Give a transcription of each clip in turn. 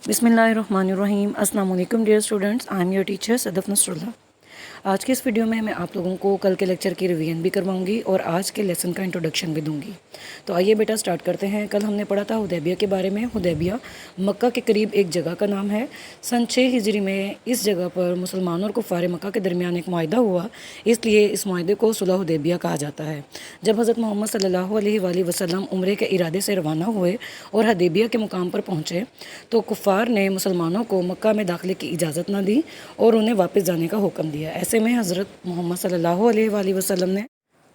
बिस्मिल्लाहिर्रहमानिर्रहीम। अस्सलाम वालेकुम dear students, I am your teacher Sadaf Nasrullah. आज के इस वीडियो में मैं आप लोगों को कल के लेक्चर की रिवीजन भी करवाऊंगी और आज के लेसन का इंट्रोडक्शन भी दूंगी। तो आइए बेटा स्टार्ट करते हैं। कल हमने पढ़ा था हुदैबिया के बारे में। हुदैबिया मक्का के करीब एक जगह का नाम है। सन 6 हिजरी में इस जगह पर मुसलमानों और कुफ़ार मक्का के दरमियान एक मुआहदा हुआ, इसलिए इस मुआहदे को सुलह हुदैबिया कहा जाता है। जब हज़रत मोहम्मद सल्लल्लाहु अलैहि वसल्लम उम्रे के इरादे से रवाना हुए और हुदैबिया के मुकाम पर पहुँचे तो कुफ़ार ने मुसलमानों को मक्का में दाखिले की इजाज़त न दी और उन्हें वापस जाने का हुक्म दिया। ऐसे में हज़रत मोहम्मद सल्लल्लाहु अलैहि वसल्लम ने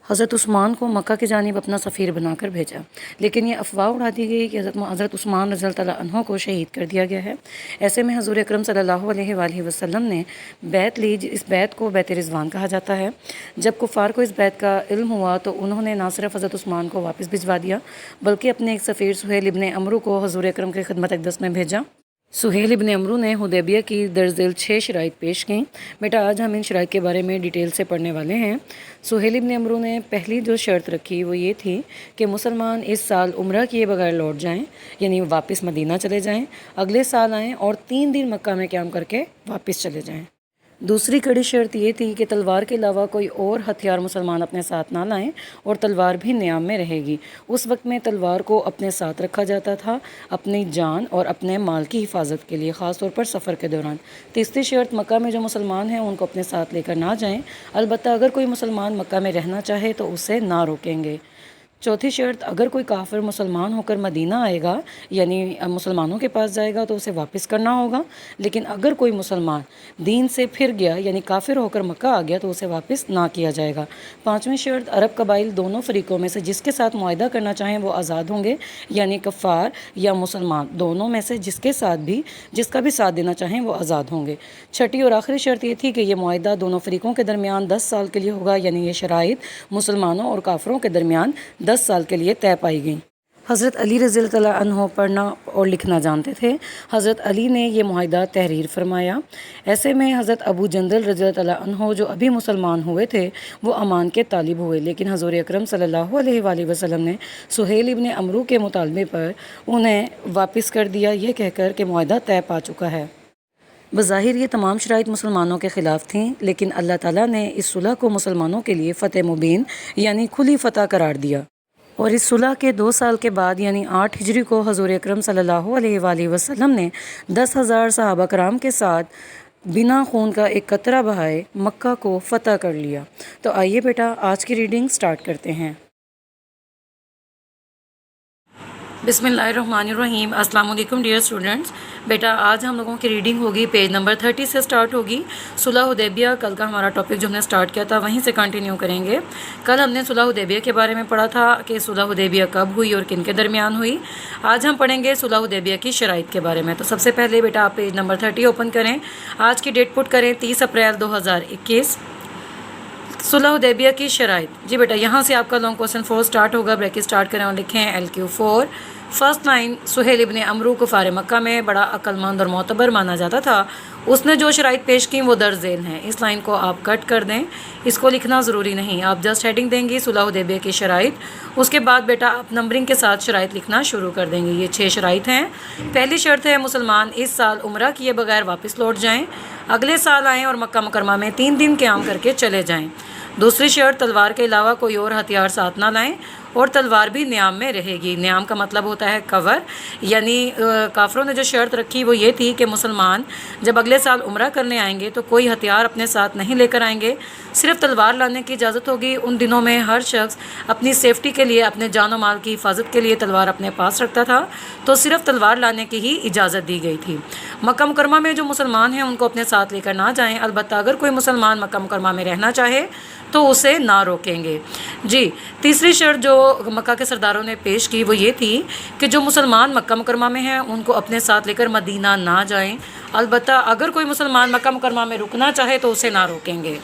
हज़रत उस्मान को मक्का की जानिब अपना सफ़ीर बनाकर भेजा, लेकिन ये अफवाह उड़ा दी गई कि हज़रत उस्मान रज़ी अल्लाह अन्हु को शहीद कर दिया गया है। ऐसे में हुज़ूर अकरम सल्लल्लाहु अलैहि वसल्लम ने बैत ली। इस बैत को बैत रिज़वान कहा जाता है। जब कुफ़ार को इस बैत का इल्म हुआ तो उन्होंने ना सिर्फ हज़रत उस्मान को वापस भिजवा दिया, बल्कि अपने एक सफ़ीर सुहेल इब्न अमरू को हुज़ूर अकरम की खिदमत अक़दस में भेजा। सुहेल इब्न अमरू ने हुदैबिया की दरअसल 6 शराइत पेश की। बेटा आज हम इन शराइत के बारे में डिटेल से पढ़ने वाले हैं। सुहेल इब्न अमरू ने पहली जो शर्त रखी वो ये थी कि मुसलमान इस साल उम्रा किए बगैर लौट जाएं, यानी वापस मदीना चले जाएं, अगले साल आएँ और 3 दिन मक्का में क़याम करके वापस चले जाएँ। दूसरी कड़ी शर्त ये थी कि तलवार के अलावा कोई और हथियार मुसलमान अपने साथ ना लाएं और तलवार भी नियाम में रहेगी। उस वक्त में तलवार को अपने साथ रखा जाता था अपनी जान और अपने माल की हिफाजत के लिए, ख़ास तौर पर सफ़र के दौरान। तीसरी शर्त, मक्का में जो मुसलमान हैं उनको अपने साथ लेकर ना जाएं, अलबत्ता अगर कोई मुसलमान मक्का में रहना चाहे तो उसे ना रोकेंगे। चौथी शर्त, अगर कोई काफिर मुसलमान होकर मदीना आएगा यानी मुसलमानों के पास जाएगा तो उसे वापस करना होगा, लेकिन अगर कोई मुसलमान दीन से फिर गया यानी काफिर होकर मक्का आ गया तो उसे वापस ना किया जाएगा। पाँचवीं शर्त, अरब कबाइल दोनों फ़रीक़ों में से जिसके साथ मुआहदा करना चाहें वो आज़ाद होंगे, यानी कफ़ार या मुसलमान दोनों में से जिसका भी साथ देना चाहें वो आज़ाद होंगे। छठी और आखिरी शर्त ये थी कि ये मुआहदा दोनों फ़रीक़ों के दरमियान 10 साल के लिए होगा, यानी ये शराइत मुसलमानों और काफिरों के दरमियान 10 साल के लिए तय पाई गई। हज़रत अली रज़ी अल्लाह अन्हु पढ़ना और लिखना जानते थे। हज़रत अली ने यह मुआहदा तहरीर फरमाया। ऐसे में हज़रत अबू जंदल रज़ी अल्लाह अन्हु जो अभी मुसलमान हुए थे वो अमान के तालिब हुए, लेकिन हज़ूर अकरम सल्लल्लाहु अलैहि वसल्लम ने सुहेल इब्न अमरू के मुतालबे पर उन्हें वापस कर दिया, ये कहकर कि मुआहदा तय पा चुका है। बज़ाहिर ये तमाम शराइत मुसलमानों के ख़िलाफ़ थीं, लेकिन अल्लाह ताला ने इस सुलह को मुसलमानों के लिए फ़तह मुबीन यानी खुली फ़तह करार दिया। और इस सुलह के 2 साल के बाद यानी 8 हिजरी को हज़ूर अकरम सल्लल्लाहु अलैहि वसल्लम ने 10,000 सहाबा कराम के साथ बिना खून का एक कतरा बहाए मक्का को फ़तह कर लिया। तो आइए बेटा आज की रीडिंग स्टार्ट करते हैं। बिस्मिल्लाहिर्रहमानिर्रहीम। अस्सलाम वालेकुम डियर स्टूडेंट्स। बेटा आज हम लोगों की रीडिंग होगी पेज नंबर 30 से स्टार्ट होगी। सुलह हुदैबिया कल का हमारा टॉपिक जो हमने स्टार्ट किया था वहीं से कंटिन्यू करेंगे। कल हमने सुलह हुदैबिया के बारे में पढ़ा था कि सुलह हुदैबिया कब हुई और किन के दरमियान हुई। आज हम पढ़ेंगे सुलह हुदैबिया की शराइत के बारे में। तो सबसे पहले बेटा आप पेज नंबर 30 ओपन करें, आज की डेट पुट करें 30 अप्रैल 2021। सुलह हुदैबिया की शराइत। जी बेटा यहाँ से आपका लॉन्ग क्वेश्चन 4 स्टार्ट होगा। ब्रैकेट स्टार्ट करें और लिखें LQ4। फर्स्ट लाइन, सुहेल इब्न अमरू कुफ़ार मक्का में बड़ा अक्लमंद और मोतबर माना जाता था। उसने जो शराइत पेश की वो दर्ज झेल हैं। इस लाइन को आप कट कर दें, इसको लिखना ज़रूरी नहीं, आप जस्ट हेडिंग देंगी सुलह हुदैबिया की शराइत। उसके बाद बेटा आप नंबरिंग के साथ शराइत लिखना शुरू कर देंगे। ये 6 शराइत हैं। पहली शर्त है मुसलमान इस साल उम्रा किए बगैर वापस लौट जाएँ, अगले साल आएँ और मक्का मुकरमा में 3 दिन क़याम करके चले जाएँ। दूसरी शर्त, तलवार के अलावा कोई और हथियार साथ ना लाएं और तलवार भी नियाम में रहेगी। नियाम का मतलब होता है कवर, यानी काफिरों ने जो शर्त रखी वो ये थी कि मुसलमान जब अगले साल उम्रा करने आएंगे तो कोई हथियार अपने साथ नहीं लेकर आएंगे, सिर्फ तलवार लाने की इजाज़त होगी। उन दिनों में हर शख्स अपनी सेफ्टी के लिए, अपने जान और माल की हिफाजत के लिए तलवार अपने पास रखता था, तो सिर्फ तलवार लाने की ही इजाज़त दी गई थी। मक्का मुकरमा में जो मुसलमान हैं उनको अपने साथ लेकर ना जाएँ, अलबत्ता अगर कोई मुसलमान मक्का मुकरमा में रहना चाहे तो उसे ना रोकेंगे। जी तीसरी शर्त जो मक्का के सरदारों ने पेश की वो ये थी कि जो मुसलमान मक्का मुकरमा में हैं उनको अपने साथ लेकर मदीना ना जाएं, अलबत्ता अगर कोई मुसलमान मक्का मुकरमा में रुकना चाहे तो उसे ना रोकेंगे।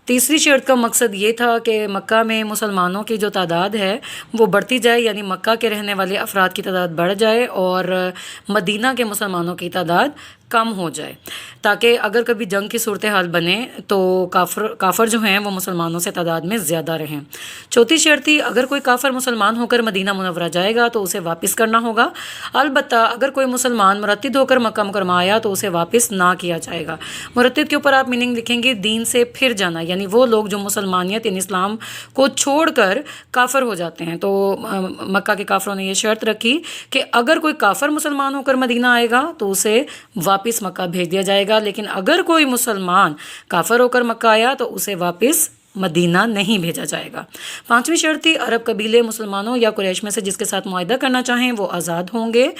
तीसरी शर्त का मकसद ये था कि मक्का में मुसलमानों की जो तादाद है वो बढ़ती जाए, यानी मक्का के रहने वाले अफराद की तादाद बढ़ जाए और मदीना के मुसलमानों की तादाद कम हो जाए, ताकि अगर कभी जंग की सूरत हाल बने तो काफ़र जो हैं वो मुसलमानों से तादाद में ज़्यादा रहें। चौथी शर्त थी, अगर कोई काफ़र मुसलमान होकर मदीना मुनव्वरा जाएगा तो उसे वापस करना होगा। अलबत्ता अगर कोई मुसलमान मुरतद होकर मक्का मुकरमा आया तो उसे वापस ना किया जाएगा। मुरतद के ऊपर आप मीनिंग लिखेंगे दीन से फिर जाना, यानी वो लोग जो मुसलमानियत यानी इस्लाम को छोड़कर काफ़र हो जाते हैं। तो मक्का के काफ़रों ने ये शर्त रखी कि अगर कोई काफ़र मुसलमान होकर मदीना आएगा तो उसे वापस मक्का भेज दिया जाएगा, लेकिन अगर कोई मुसलमान काफ़र होकर मक्का आया तो उसे वापस मदीना नहीं भेजा जाएगा। पांचवी शर्त थी, अरब कबीले मुसलमानों या कुरैश में से जिसके साथ मुआहिदा करना चाहें वो आज़ाद होंगे।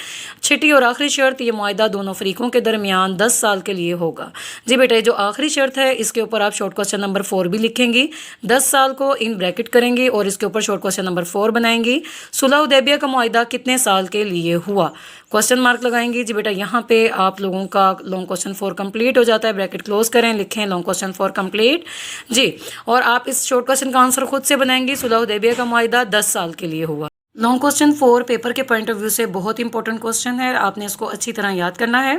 छठी और आखिरी शर्त, ये मुआहिदा दोनों फरीकों के दरमियान 10 साल के लिए होगा। जी बेटा, जो आखिरी शर्त है इसके ऊपर आप शॉर्ट क्वेश्चन नंबर 4 भी लिखेंगी। 10 साल को इन ब्रैकेट करेंगी और इसके ऊपर शॉर्ट क्वेश्चन नंबर 4 बनाएंगी। सुलह हुदैबिया का मुआहिदा कितने साल के लिए हुआ, क्वेश्चन मार्क लगाएंगी। जी बेटा, यहाँ पे आप लोगों का लॉन्ग क्वेश्चन 4 कंप्लीट हो जाता है। ब्रैकेट क्लोज करें, लिखें लॉन्ग क्वेश्चन 4 कंप्लीट जी। और आप इस शॉर्ट क्वेश्चन का आंसर खुद से बनाएंगी। सुलह हुदैबिया का मुआहिदा 10 साल के लिए हुआ। लॉन्ग क्वेश्चन 4 पेपर के पॉइंट ऑफ व्यू से बहुत इंपॉर्टेंट क्वेश्चन है, आपने इसको अच्छी तरह याद करना है।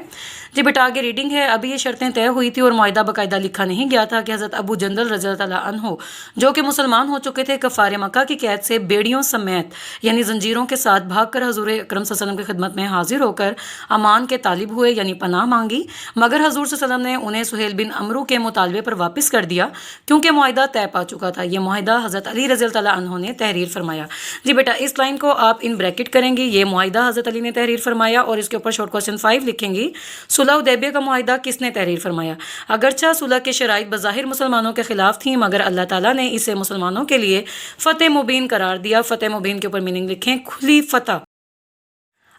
जी बेटा, आगे रीडिंग है। अभी ये शर्तें तय हुई थी और मुआहिदा बाकायदा लिखा नहीं गया था कि हज़रत अबू जंदल रज़ियल्लाहु ताला अन्हु जो कि मुसलमान हो चुके थे, कफ़ार मक्का की कैद से बेड़ियों समेत यानी जंजीरों के साथ भागकर हज़ूर अकरम सल्लल्लाहु अलैहि वसल्लम की खिदमत में हाजिर होकर अमान के तालिब हुए यानी पनाह मांगी, मगर हज़ूर सल्लल्लाहु अलैहि वसल्लम ने उन्हें सुहेल बिन अमरू के मुतालबे पर वापस कर दिया क्योंकि मुआहिदा तय पा चुका था। ये मुआहिदा हज़रत अली रज़ियल्लाहु ताला अन्हु ने तहरीर फरमाया। जी बेटा, इस लाइन को आप इन ब्रैकेट करेंगी, ये मुआहिदा हज़रत अली ने तहरीर फरमाया और इसके ऊपर शॉर्ट क्वेश्चन 5 लिखेंगी, सुलह हुदैबिया का मुआहिदा किसने तहरीर फरमाया। अगरचा सुलह के शराइत बज़ाहिर मुसलमानों के खिलाफ थी, मगर अल्लाह ताला ने इसे मुसलमानों के लिए फ़तेह मुबीन करार दिया। फ़तेह मुबीन के ऊपर मीनिंग लिखें खुली फ़तह।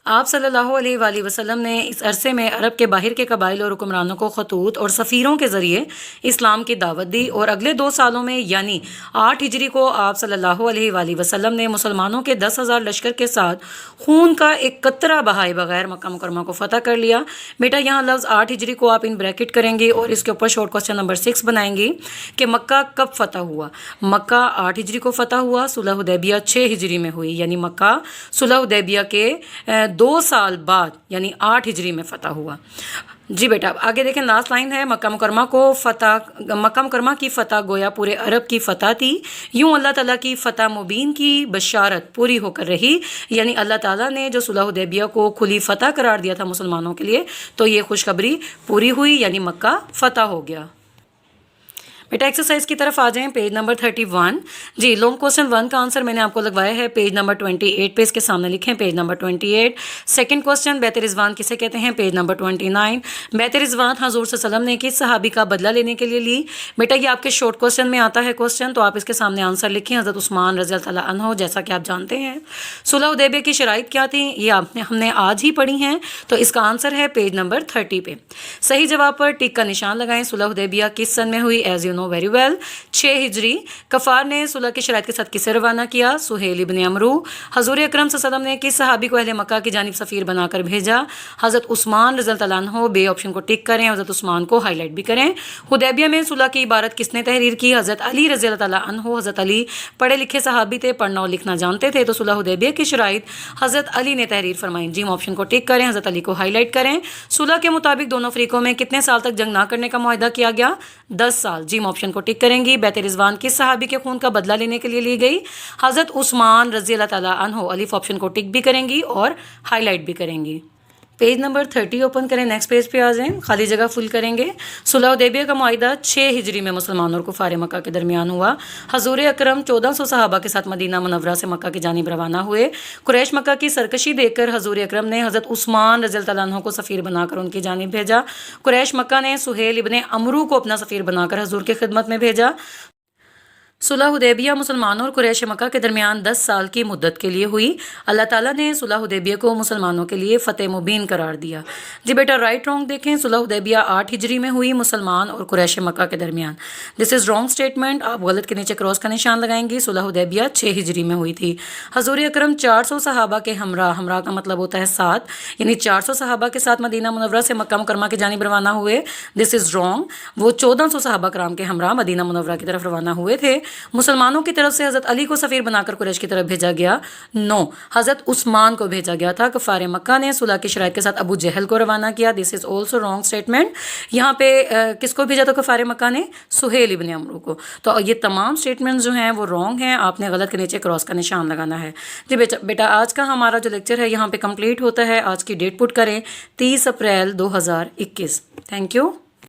आप सल्लल्लाहु अलैहि वसल्लम ने इस अरसे में अरब के बाहर के कबाइल और हुक्मरानों को खतूत और सफ़ीरों के ज़रिए इस्लाम की दावत दी और अगले 2 सालों में यानी 8 हिजरी को आप सल्लल्लाहु अलैहि वसल्लम ने मुसलमानों के 10,000 लश्कर के साथ खून का एक कतरा बहाए बगैर मक्का मुकरमा को फ़तह कर लिया। बेटा, यहाँ लफ्ज़ 8 हिजरी को आप इन ब्रैकेट करेंगे और इसके ऊपर शॉर्ट क्वेश्चन नंबर 6 बनाएंगी कि मक्का कब फ़तह हुआ। मक्का 8 हिजरी को फ़तह हुआ, सुलह हुदैबिया 6 हिजरी में हुई, यानी मक्का सुलह हुदैबिया के 2 साल बाद यानी 8 हिजरी में फ़तह हुआ। जी बेटा, आगे देखें, लास्ट लाइन है, मक्का मुकरमा की फ़तह गोया पूरे अरब की फ़तह थी। यूँ अल्लाह ताला की फ़तह मुबीन की बशारत पूरी होकर रही, यानी अल्लाह ताला ने जो सुलह हुदैबिया को खुली फ़तह करार दिया था मुसलमानों के लिए, तो ये खुशखबरी पूरी हुई, यानी मक्का फ़तह हो गया। बेटा, एक्सरसाइज की तरफ आ जाएं, पेज नंबर 31। जी, लॉन्ग क्वेश्चन 1 का आंसर मैंने आपको लगवाया है पेज नंबर 28 पे, इसके सामने लिखें पेज नंबर 28। सेकंड क्वेश्चन, बैत रिजवान किसे कहते हैं, पेज नंबर 29। बैत रिजवान हज़ूर सल्लल्लाहु अलैहि वसल्लम ने किस सहाबी का बदला लेने के लिए ली। बेटा, ये आपके शॉर्ट क्वेश्चन में आता है क्वेश्चन, तो आप इसके सामने आंसर लिखें, हज़रत उस्मान रज़ियल्लाहु ताला अन्हु, जैसा कि आप जानते हैं। सुलह हुदैबिया की शराइत क्या थी, ये हमने आज ही पढ़ी हैं, तो इसका आंसर है पेज नंबर 30 पे। सही जवाब पर टिक का निशान लगाएं। सुलह हुदैबिया किस सन में हुई, as you know very well, 6 हिजरी। कफ़ार ने सुलह की शराइत के साथ किसे रवाना किया, सुहेल इब्न अमरू। हज़ूर अकरम सल्लल्लाहु अलैहि वसल्लम ने किस सहाबी को अहले मक्का की जानिब सफ़ीर बनाकर भेजा, हज़रत उस्मान रज़ियल्लाहु ताला अन्हु। बे ऑप्शन को टिक करें, हज़रत उस्मान को हाईलाइट भी करें। हुदैबिया में सुलह की इबारत किसने तहरीर की, हज़रत अली रज़ियल्लाहु ताला अन्हु। हज़रत अली पढ़े लिखे सहाबी थे, पढ़ना और लिखना जानते थे, तो सुलह हुदैबिया की शराइत हज़रत अली ने तहरीर फरमाई। जी ऑप्शन को टिक करें, हज़रत अली को हाईलाइट करें। सुलह के मुताबिक दोनों फरीकों में कितने साल तक जंग ना करने का मुआहिदा किया गया, 10 साल। जी ऑप्शन को टिक करेंगी। बैत रिजवान किस सहाबी के खून का बदला लेने के लिए ली गई, हज़रत उस्मान रज़ियल्लाहु ताला अन्हु। अलीफ ऑप्शन को टिक भी करेंगी और हाईलाइट भी करेंगी। पेज नंबर 30 ओपन करें, नेक्स्ट पेज पे आ जाएं, खाली जगह फुल करेंगे। सुलह हुदैबिया का मुआहिदा 6 हिजरी में मुसलमानों और कुफार मक्का के दरमियान हुआ। हज़ूर अकरम 1400 सहाबा के साथ मदीना मुनव्वरा से मक्का की जानिब रवाना हुए। कुरैश मक्का की सरकशी देखकर हज़ूर अकरम ने हज़रत उस्मान रज़ियल्लाहु ताला अन्हु को सफ़ीर बनाकर उनकी जानिब भेजा। कुरैश मक्का ने सुहेल इब्न अमरू को अपना सफ़ीर बनाकर हज़ूर की खिदमत में भेजा। सुलह हुदैबिया मुसलमानों और कुरैश मक्का के दरमियान 10 साल की मुद्दत के लिए हुई। अल्लाह ताला ने सुलह हुदैबिया को मुसलमानों के लिए फ़तेह मुबीन करार दिया। जी बेटा, राइट रॉन्ग देखें, सुलह हुदैबिया 8 हिजरी में हुई मुसलमान और कुरैश मक्का के दरमियान। दिस इज़ रॉन्ग स्टेटमेंट, आप गलत के नीचे क्रॉस का निशान लगाएंगी। सुलह हुदैबिया 6 हिजरी में हुई थी। हज़ूर अकरम 400 सहाबा के हमरा का मतलब होता है 7, यानी 400 सहाबा के साथ मदीना मुनव्वरा से मक्का मुकरमा की जानिब रवाना हुए। दिस इज़ रॉन्ग, वो 1400 सहाबा कराम के हमरा मदीना मुनव्वरा की तरफ रवाना हुए थे। मुसलमानों की तरफ से हज़रत अली को सफ़ीर बनाकर कुरैश की तरफ भेजा गया? नो, हज़रत उस्मान को भेजा गया था। कुफ़ार मक्का ने सुलह की शराइत के साथ अबू जहल को रवाना किया। This is also wrong statement. यहाँ पे किसको भेजा था कुफ़ार मक्का ने? सुहेल इब्न अमरू को। तो ये तमाम स्टेटमेंट जो हैं वो रॉन्ग हैं, आपने गलत के नीचे क्रॉस का निशान लगाना है। जी बेटा आज का हमारा जो लेक्चर है यहाँ पे कंप्लीट होता है। आज की डेट पुट करें 30 अप्रैल 2021। Thank you.